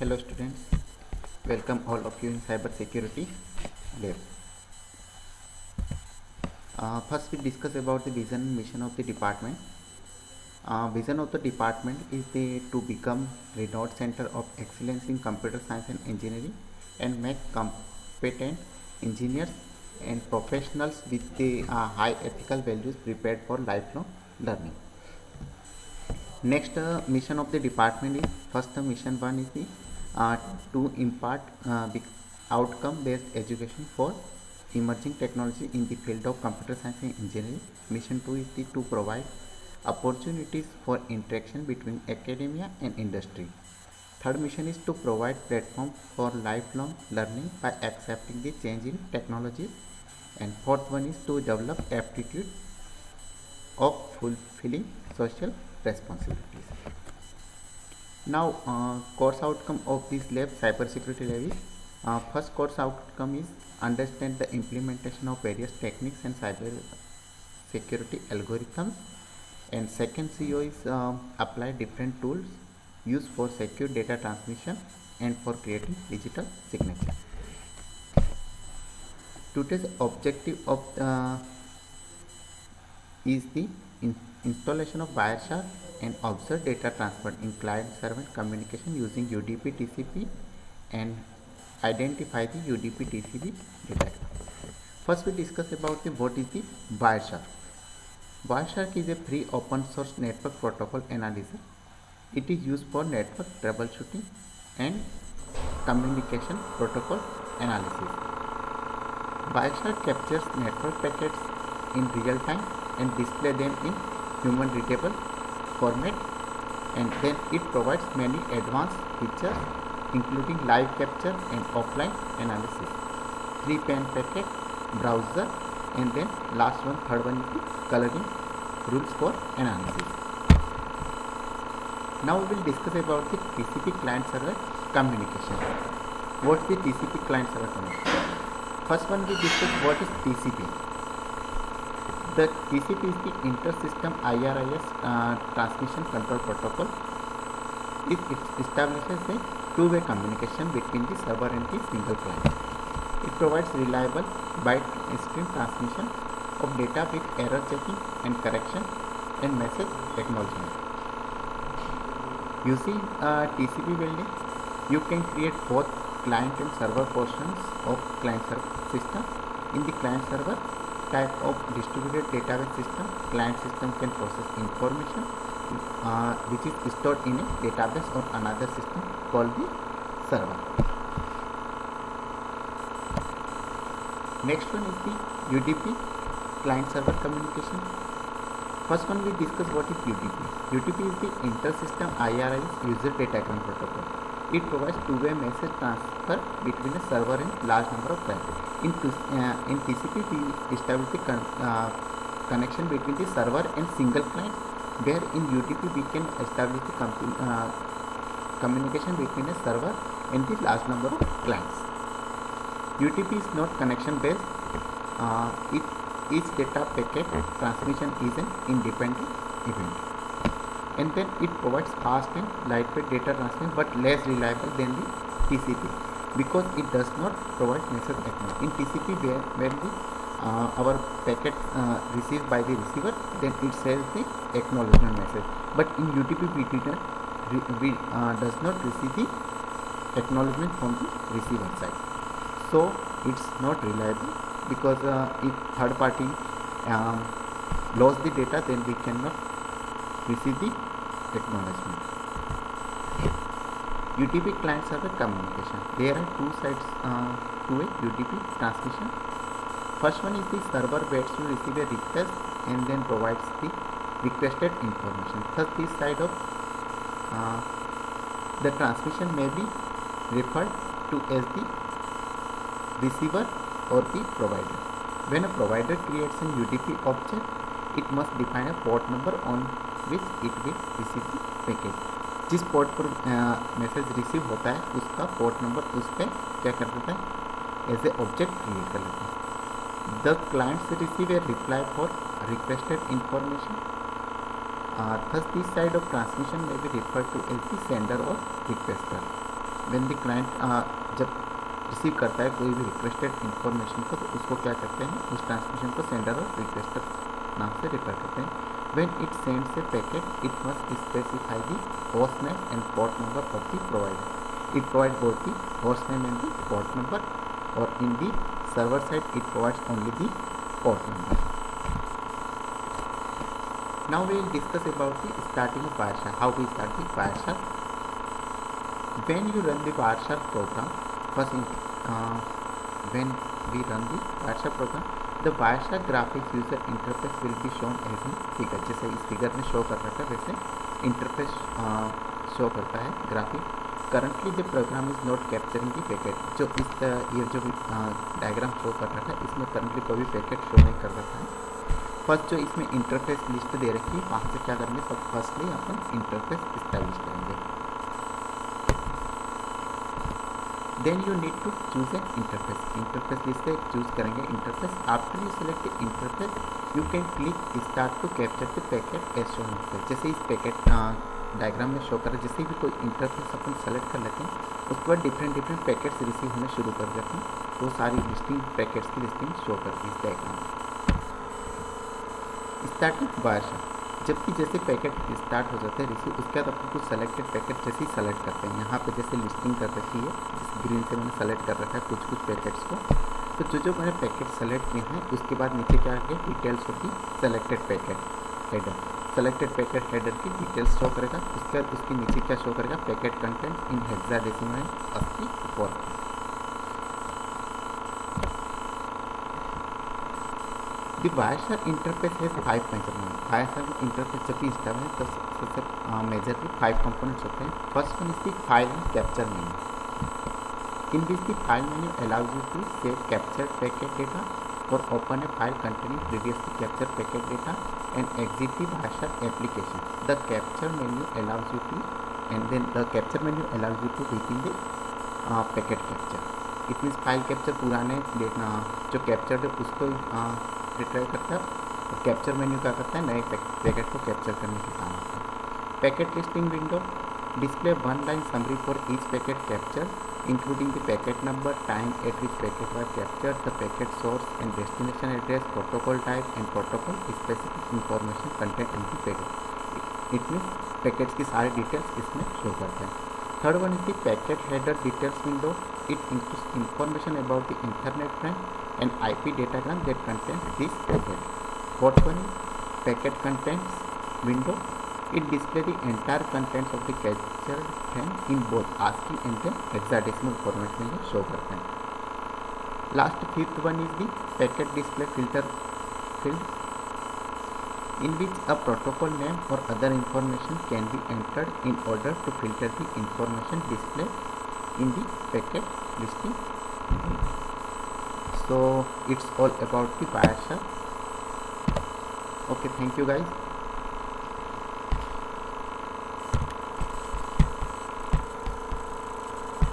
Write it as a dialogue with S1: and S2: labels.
S1: Hello students, welcome all of you in cyber security lab. First we discuss about the vision and mission of the department. Vision of the department is to become renowned center of excellence in computer science and engineering and make competent engineers and professionals with the high ethical values prepared for lifelong learning. Next mission of the department is first mission one is the to impart outcome based education for emerging technology in the field of computer science and engineering. Mission 2 is the to provide opportunities for interaction between academia and industry. Third mission is to provide platform for lifelong learning by accepting the change in technologies. And fourth one is to develop aptitude of fulfilling social responsibilities. Now, course outcome of this lab, cybersecurity lab, is first course outcome is understand the implementation of various techniques and cyber security algorithms, and second CO is apply different tools used for secure data transmission and for creating digital signature. Today's objective of is the installation of Wireshark and observe data transfer in client-server communication using UDP TCP and identify the UDP TCP data. First we discuss about what is the Wireshark. Wireshark is a free open source network protocol analyzer. It is used for network troubleshooting and communication protocol analysis. Wireshark captures network packets in real time and display them in human readable format, and then it provides many advanced features including live capture and offline analysis, 3-pane packet, browser, and then last one, third one is the coloring rules for analysis. Now we will discuss about the TCP client server communication. What is the TCP client server communication? First one we discuss what is TCP. The TCP is the inter-system IRIS transmission control protocol. It establishes a two-way communication between the server and the single client. It provides reliable byte stream transmission of data with error checking and correction and message acknowledgement. Using TCP building, you can create both client and server portions of client server system. In the client server type of distributed database system, client system can process information which is stored in a database or another system called the server. Next one is the UDP client server communication. First one we discuss what is UDP. UDP is the inter-system IRIS user datagram protocol. It provides two-way message transfer between a server and large number of clients. In TCP, we establish the connection between the server and single client. Where in UDP, we can establish the communication between a server and the large number of clients. UDP is not connection based. Each data packet transmission is an independent event. And then it provides fast and lightweight data transmission but less reliable than the TCP because it does not provide message acknowledgement. In TCP, when our packet received by the receiver, then it says the acknowledgement message. But in UDP, we does not receive the acknowledgement from the receiver side. So it's not reliable because if third party lost the data, then we cannot receive the acknowledgement. UDP client server communication. There are two sides to a UDP transmission. First one is the server waits to receive a request and then provides the requested information. Thus, this side of the transmission may be referred to as the receiver or the provider. When a provider creates an UDP object, it must define a port number on which it will receive the package. जिस port पर message receive होता है उसका port number उस पर क्या कर देता है एज ए ऑब्जेक्ट क्रिएट कर लेते हैं. The clients receive A reply for requested information. Thus this side of transmission may be referred to as the sender or requester. When the client जब रिसीव करता है कोई भी रिक्वेस्टेड इन्फॉर्मेशन को, तो उसको क्या कहते हैं, उस ट्रांसमिशन को सेंडर और रिक्वेस्टर नाम से रेफर करते हैं. When it sends A packet it must specify the host name and port number of the provider. It provides both the host name and the port number, or in the server side it provides only the port number. Now we will discuss about the starting of Wireshark. How we start the Wireshark. When you run the Wireshark program, when we run the Wireshark program, the Wireshark graphics user interface will be shown as in figure. जैसे इस figure में show कर रखा है वैसे interface show करता है graphic. Currently the program is not capturing the packet. जो इस ये जो डायग्राम शो कर रहा है इसमें करंटली कोई भी पैकेट शो नहीं कर रहा है. फर्स्ट जो इसमें इंटरफेस लिस्ट दे रखी है वहाँ से क्या करेंगे, सब फर्स्टली अपन इंटरफेस इस्टेब्लिश करेंगे. Then you need to choose an interface. Interface list से चूज करेंगे interface. After you select interface you can click start to capture the packet as shown. जैसे इस पैकेट डायग्राम में शो कर रहे, जैसे भी कोई इंटरफेस अपन सेलेक्ट कर लेते हैं उसके बाद डिफरेंट पैकेट्स रिसीव होने शुरू कर जाते हैं. तो सारी लिस्टिंग पैकेट्स की लिस्टिंग शो करती है इस डायग्राम में. Starting Wireshark. जबकि जैसे पैकेट स्टार्ट हो जाते हैं रिसीव, उसके बाद अपन कुछ सेलेक्टेड पैकेट जैसे ही सेलेक्ट करते हैं. यहाँ पे जैसे लिस्टिंग कर रखी है, इस ग्रीन से मैंने सेलेक्ट कर रखा है कुछ पैकेट्स को. तो जो मैंने पैकेट सेलेक्ट किए हैं उसके बाद नीचे क्या है, डिटेल्स होती selected packet header. Selected packet header की डिटेल्स शो करेगा. उसके बाद उसके नीचे क्या शो करेगा, packet contents in hexadecimal 84. The Wireshark interface has 5 measurement. Wireshark interface जब भी इंस्टॉल है तो सबसे मेजरली 5 कंपोनेंट्स होते हैं. First one is the file and capture menu. In this the file menu allows you to save captured packet data or open a file containing previously captured packet data and exit the Wireshark application. The capture menu allows you to begin the packet capture. It means file capture पुराने देखना जो captured है उसको retrieve करता है, और capture menu क्या करता है, नए पैकेट को कैप्चर करने के काम आता है. Packet listing window display one line summary for each packet captured, including the packet number, time at which packet was captured, the packet source and destination address, protocol type and protocol specific information contained in the packet. It means packets की सारी details इसमें show करते हैं. Third one is the packet header details window. It includes information about the internet friend and IP datagram that contains this packet. Fourth one is packet contents window. It displays the entire contents of the captured frame in both ASCII and then hexadecimal format में ये show करते हैं. Last fifth one is the packet display filter field, in which a protocol name or other information can be entered in order to filter the information displayed in the packet listing. So it's all about the Wireshark. Okay, thank you guys.